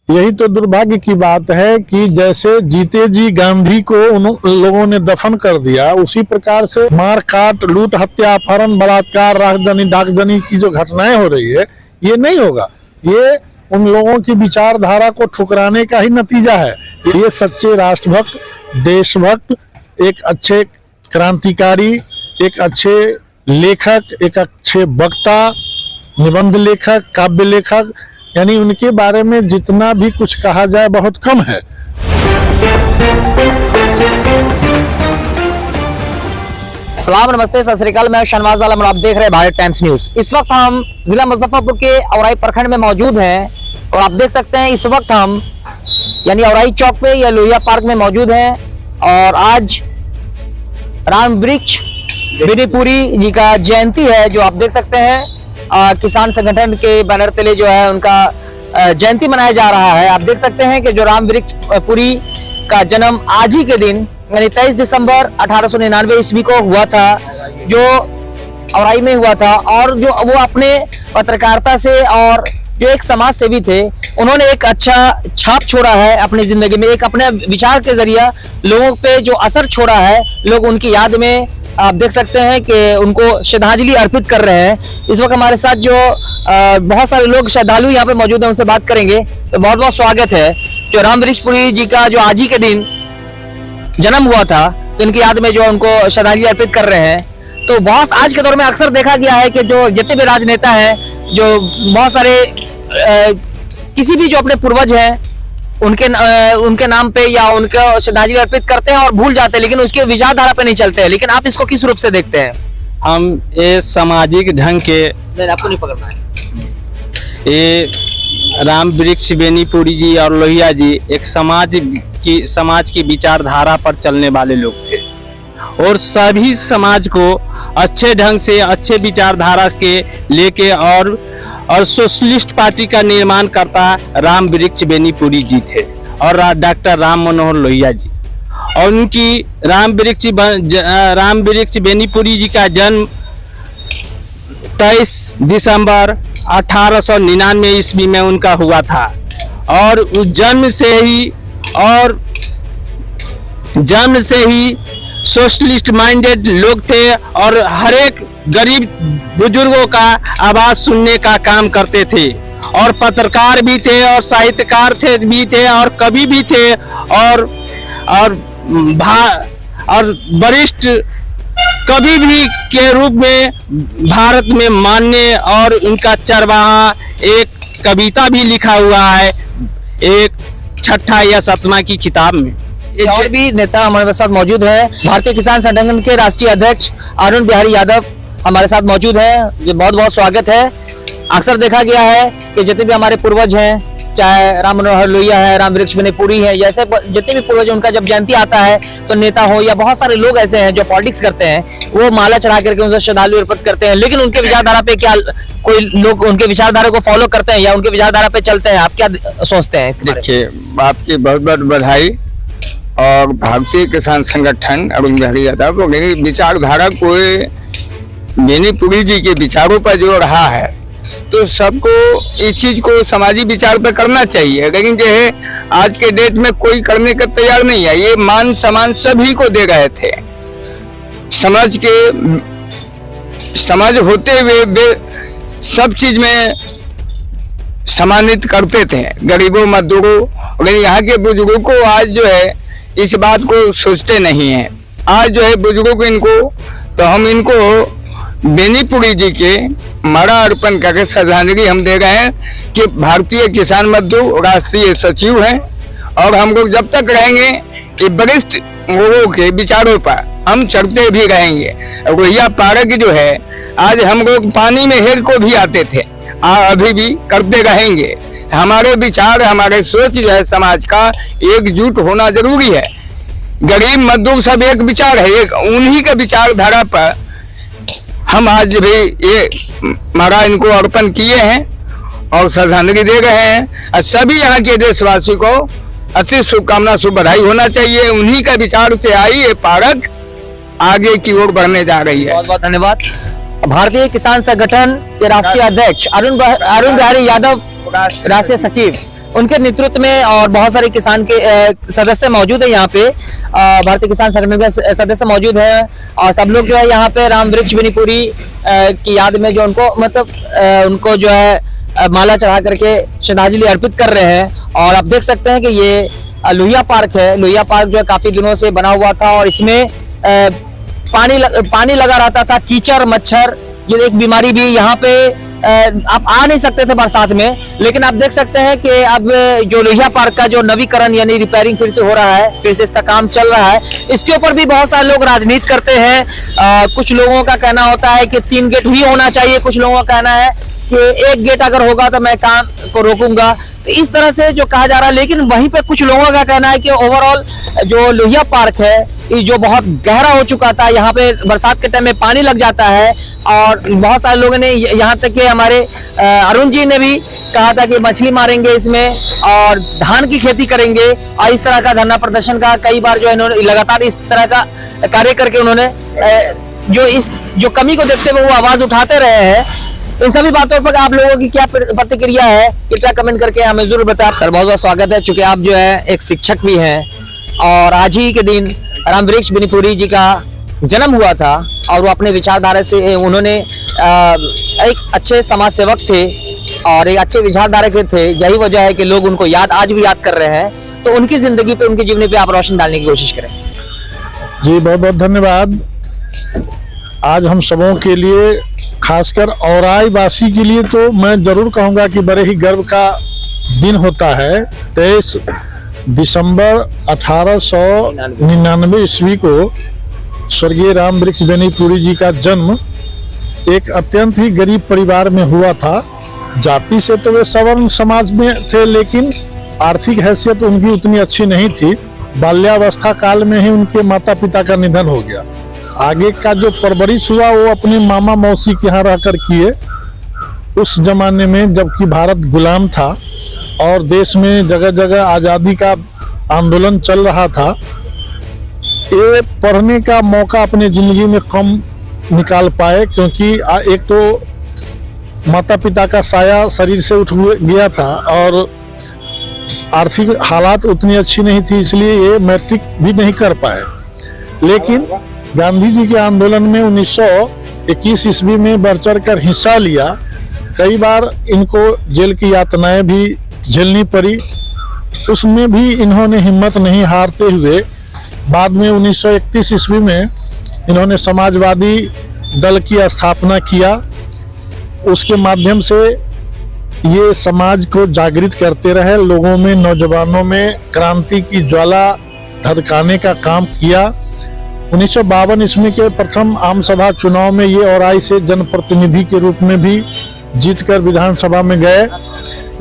यही तो दुर्भाग्य की बात है कि जैसे जीते जी गांधी को उन लोगों ने दफन कर दिया, उसी प्रकार से मार काट, लूट, हत्या, अपहरण, बलात्कार, राजधानी डाकजनी की जो घटनाएं हो रही है, ये नहीं होगा। ये उन लोगों की विचारधारा को ठुकराने का ही नतीजा है। ये सच्चे राष्ट्रभक्त, देशभक्त, एक अच्छे क्रांतिकारी, एक अच्छे लेखक, एक अच्छे वक्ता, निबंध लेखक, काव्य लेखक, यानी उनके बारे में जितना भी कुछ कहा जाए बहुत कम है। सलाम, नमस्ते, सत श्री अकाल। मैं शहनवाज आलम और आप देख रहे हैं भारत टाइम्स न्यूज। इस वक्त हम जिला मुजफ्फरपुर के औराई प्रखंड में मौजूद हैं और आप देख सकते हैं इस वक्त हम यानी औराई चौक पे या लोहिया पार्क में मौजूद हैं और आज राम वृक्ष बेनीपुरी जी का जयंती है, जो आप देख सकते हैं किसान संगठन के बैनर तले जो है उनका जयंती मनाया जा रहा है। आप देख सकते हैं कि जो राम वृक्ष पुरी का जन्म आज ही के दिन यानी 23 दिसंबर 1899 ईस्वी को हुआ था, जो औराई में हुआ था। और जो वो अपने पत्रकारिता से और जो एक समाज सेवी थे, उन्होंने एक अच्छा छाप छोड़ा है अपनी जिंदगी में। एक अपने विचार के जरिए लोगों पे जो असर छोड़ा है, लोग उनकी याद में आप देख सकते हैं कि उनको श्रद्धांजलि अर्पित कर रहे हैं। इस वक्त हमारे साथ जो बहुत सारे लोग श्रद्धालु यहाँ पे मौजूद हैं, उनसे बात करेंगे। तो बहुत बहुत स्वागत है। जो राम वृक्ष पुरी जी का जो आज ही के दिन जन्म हुआ था, तो इनकी याद में जो उनको श्रद्धांजलि अर्पित कर रहे हैं। तो बहुत आज के दौर में अक्सर देखा गया है कि जो जितने भी राजनेता हैं, जो बहुत सारे किसी भी जो अपने पूर्वज हैं उनके नाम पे या उनका श्रद्धांजलि अर्पित करते हैं और भूल जाते हैं, लेकिन उसके विचारधारा पे नहीं चलते हैं। लेकिन आप इसको किस रूप से देखते हैं? हम ये सामाजिक ढंग के नहीं, आपको नहीं पकड़ना है। ये राम वृक्ष बेनीपुरी जी और लोहिया जी एक समाज की विचारधारा पर चलने वाले लोग थे और सभी समाज को अच्छे ढंग से अच्छे विचारधारा के लेके और सोशलिस्ट पार्टी का निर्माण करता राम वृक्ष बेनीपुरी जी थे और डॉक्टर राम मनोहर लोहिया जी। और उनकी राम वृक्ष बेनीपुरी जी का जन्म 23 दिसंबर 1899 ईस्वी में उनका हुआ था और उस जन्म से ही सोशलिस्ट माइंडेड लोग थे और हर एक गरीब बुजुर्गों का आवाज सुनने का काम करते थे और पत्रकार भी थे और साहित्यकार भी थे और कवि भी थे और वरिष्ठ कवि भी के रूप में भारत में मान्य। और उनका चरवाहा एक कविता भी लिखा हुआ है एक 6ठा या 7वां की किताब में। और भी नेता हमारे साथ मौजूद है। भारतीय किसान संगठन के राष्ट्रीय अध्यक्ष अरुण बिहारी यादव हमारे साथ मौजूद है। ये बहुत बहुत स्वागत है। अक्सर देखा गया है कि जितने भी हमारे पूर्वज हैं, चाहे राम मनोहर लोहिया है, राम वृक्ष बेनीपुरी है, जैसे जितने भी पूर्वज, उनका जब जयंती आता है तो नेता हो या बहुत सारे लोग ऐसे हैं जो पॉलिटिक्स करते हैं, वो माला चढ़ा करके उनसे श्रद्धांजलि अर्पित करते हैं। लेकिन उनके विचारधारा पे क्या कोई लोग उनके विचारधारा को फॉलो करते हैं या उनके विचारधारा पे चलते हैं? आप क्या सोचते हैं? देखिए, आपकी बहुत बहुत बधाई। और भारतीय किसान संगठन अरुण बिहारी यादव विचारधारा को बेनीपुरी जी के विचारों पर जो रहा है, तो सबको इस चीज को सामाजिक विचार पर करना चाहिए। लेकिन जो है आज के डेट में कोई करने का तैयार नहीं है। ये मान सम्मान सभी को दे रहे थे, समाज होते हुए सब चीज में सम्मानित करते थे, गरीबों मजदूरों। लेकिन यहाँ के बुजुर्गों को आज जो है इस बात को सोचते नहीं है। आज जो है बुजुर्गों को तो हम इनको बेनीपुरी जी के माला अर्पण करके श्रद्धांजलि हम दे रहे हैं कि भारतीय किसान मजदूर राष्ट्रीय सचिव हैं और हम लोग जब तक रहेंगे कि वरिष्ठ लोगों के विचारों पर हम चलते भी रहेंगे। रोहिया पार्क जो है, आज हम लोग पानी में हेल को भी आते थे, अभी भी करते रहेंगे। हमारे विचार, हमारे सोच जो है समाज का एकजुट होना जरूरी है। गरीब मजदूर सब एक विचार है, एक उन्हीं के विचारधारा पर हम आज भी ये माला इनको अर्पण किए हैं और श्रद्धांजलि दे रहे हैं। और सभी यहाँ के देशवासी को अति शुभकामना, शुभ बधाई होना चाहिए। उन्हीं का विचार से आई ये पार्क आगे की ओर बढ़ने जा रही है। बहुत बहुत धन्यवाद। भारतीय किसान संगठन के राष्ट्रीय अध्यक्ष अरुण बिहारी यादव, राष्ट्रीय सचिव उनके नेतृत्व में और बहुत सारे किसान के सदस्य मौजूद है यहाँ पे, भारतीय किसान संगठन के सदस्य मौजूद है और सब लोग जो है यहाँ पे राम वृक्ष बेनीपुरी की याद में जो उनको मतलब उनको जो है माला चढ़ा करके श्रद्धांजलि अर्पित कर रहे हैं। और आप देख सकते हैं कि ये लोहिया पार्क है। लोहिया पार्क जो है काफी दिनों से बना हुआ था और इसमें पानी लगा रहता था, कीचड़ मच्छर जो एक बीमारी भी यहाँ पे आप आ नहीं सकते थे बरसात में। लेकिन आप देख सकते हैं कि अब जो लोहिया पार्क का जो नवीकरण यानी रिपेयरिंग फिर से हो रहा है, फिर से इसका काम चल रहा है। इसके ऊपर भी बहुत सारे लोग राजनीति करते हैं। कुछ लोगों का कहना होता है कि 3 गेट ही होना चाहिए, कुछ लोगों का कहना है कि 1 गेट अगर होगा तो मैं काम को रोकूंगा, तो इस तरह से जो कहा जा रहा है। लेकिन वहीं पे कुछ लोगों का कहना है कि ओवरऑल जो लोहिया पार्क है ये जो बहुत गहरा हो चुका था, यहाँ पे बरसात के टाइम में पानी लग जाता है और बहुत सारे लोगों ने यहाँ तक कि हमारे अरुण जी ने भी कहा था कि मछली मारेंगे इसमें और धान की खेती करेंगे। और इस तरह का धरना प्रदर्शन का कई बार जो इन्होंने लगातार इस तरह का कार्य करके उन्होंने जो कमी को देखते हुए वो आवाज उठाते रहे हैं। इन सभी बातों पर आप लोगों की क्या प्रतिक्रिया है कृपया कमेंट करके हमें जरूर बताएं। सर बहुत बहुत स्वागत है, चूंकि आप जो है एक शिक्षक भी हैं और आज ही के दिन राम वृक्ष बेनीपुरी जी का जन्म हुआ था और वो अपने विचारधारा से उन्होंने एक अच्छे समाज सेवक थे और एक अच्छे विचारधारा के थे। यही वजह है कि लोग उनको आज भी याद कर रहे हैं। तो उनकी जिंदगी पे, उनकी जीवनी पे आप रोशनी डालने की कोशिश करें। जी बहुत बहुत धन्यवाद। आज हम सबों के लिए, खासकर औराई वासी के लिए तो मैं जरूर कहूँगा कि बड़े ही गर्व का दिन होता है। 23 दिसंबर 1899 ईस्वी को स्वर्गीय राम वृक्ष बेनीपुरी जी का जन्म एक अत्यंत ही गरीब परिवार में हुआ था। जाति से तो वे सवर्ण समाज में थे, लेकिन आर्थिक हैसियत उनकी उतनी अच्छी नहीं थी। बाल्यावस्था काल में ही उनके माता पिता का निधन हो गया। आगे का जो परवरिश हुआ वो अपने मामा मौसी के यहाँ रहकर किए। उस जमाने में जबकि भारत गुलाम था और देश में जगह जगह आज़ादी का आंदोलन चल रहा था, ये पढ़ने का मौका अपने जिंदगी में कम निकाल पाए, क्योंकि एक तो माता पिता का साया शरीर से उठ गया था और आर्थिक हालात उतनी अच्छी नहीं थी, इसलिए ये मैट्रिक भी नहीं कर पाए। लेकिन गांधी जी के आंदोलन में 1921 ईस्वी में बढ़ चढ़ कर हिस्सा लिया। कई बार इनको जेल की यातनाएं भी झेलनी पड़ी, उसमें भी इन्होंने हिम्मत नहीं हारते हुए बाद में 1931 ईस्वी में इन्होंने समाजवादी दल की स्थापना किया। उसके माध्यम से ये समाज को जागृत करते रहे, लोगों में, नौजवानों में क्रांति की ज्वाला धधकाने का काम किया। 1952 ईस्वी के प्रथम आम सभा चुनाव में ये औराई से जनप्रतिनिधि के रूप में भी जीतकर विधानसभा में गए।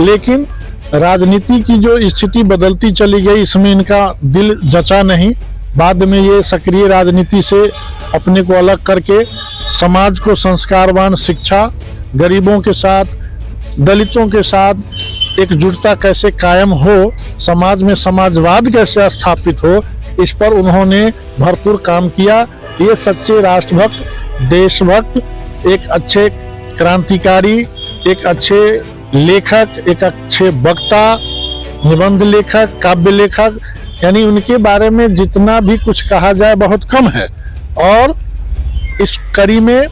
लेकिन राजनीति की जो स्थिति बदलती चली गई, इसमें इनका दिल जचा नहीं। बाद में ये सक्रिय राजनीति से अपने को अलग करके समाज को संस्कारवान शिक्षा, गरीबों के साथ, दलितों के साथ एकजुटता कैसे कायम हो, समाज में समाजवाद कैसे स्थापित हो, इस पर उन्होंने भरपूर काम किया। ये सच्चे राष्ट्रभक्त, देशभक्त, एक अच्छे क्रांतिकारी, एक अच्छे लेखक, एक अच्छे वक्ता, निबंध लेखक, काव्य लेखक, यानी उनके बारे में जितना भी कुछ कहा जाए बहुत कम है। और इस कड़ी में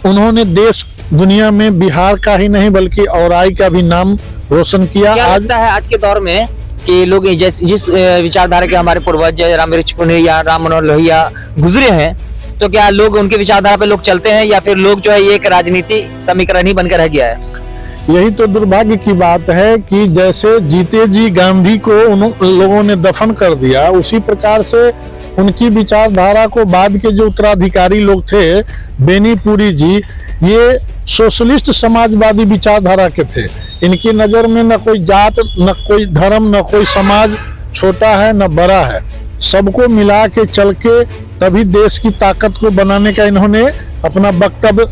उन्होंने देश दुनिया में बिहार का ही नहीं बल्कि औराई का भी नाम रोशन किया। क्या लगता है आज के दौर में कि लोग जिस विचारधारा के हमारे पूर्वज राम वृक्ष बेनीपुरी या राम मनोहर लोहिया गुजरे हैं, तो क्या लोग उनके विचारधारा पे लोग चलते हैं या फिर लोग जो है ये एक राजनीति समीकरण ही बनकर रह गया है? यही तो दुर्भाग्य की बात है कि जैसे जीते जी गांधी को उन लोगों ने दफन कर दिया, उसी प्रकार से उनकी विचारधारा को बाद के जो उत्तराधिकारी लोग थे, बेनीपुरी जी, ये सोशलिस्ट समाजवादी विचारधारा के थे। इनकी नज़र में न कोई जात, न कोई धर्म, न कोई समाज छोटा है न बड़ा है, सबको मिला के चल के तभी देश की ताकत को बनाने का इन्होंने अपना वक्तव्य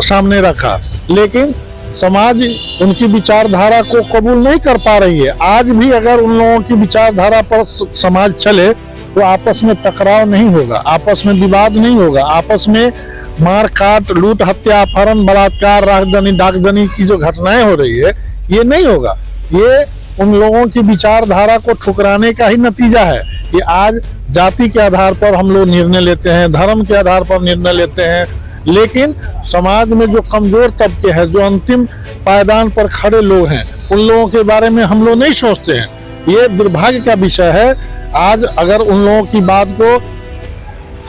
सामने रखा। लेकिन समाज उनकी विचारधारा को कबूल नहीं कर पा रही है। आज भी अगर उन लोगों की विचारधारा पर समाज चले तो आपस में टकराव नहीं होगा, आपस में विवाद नहीं होगा, आपस में मार काट, लूट, हत्या, अपहरण, बलात्कार, राजधानी डाकजनी की जो घटनाएं हो रही है ये नहीं होगा। ये उन लोगों की विचारधारा को ठुकराने का ही नतीजा है कि आज जाति के आधार पर हम लोग निर्णय लेते हैं, धर्म के आधार पर निर्णय लेते हैं, लेकिन समाज में जो कमजोर तबके हैं, जो अंतिम पायदान पर खड़े लोग हैं, उन लोगों के बारे में हम लोग नहीं सोचते हैं। ये दुर्भाग्य का विषय है। आज अगर उन लोगों की बात को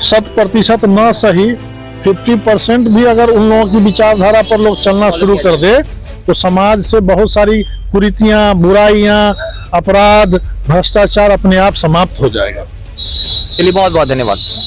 100% न सही 50% भी अगर उन लोगों की विचारधारा पर लोग चलना शुरू कर दे तो समाज से बहुत सारी कुरीतियां, बुराइयां, अपराध, भ्रष्टाचार अपने आप समाप्त हो जाएगा। चलिए बहुत बहुत धन्यवाद सर।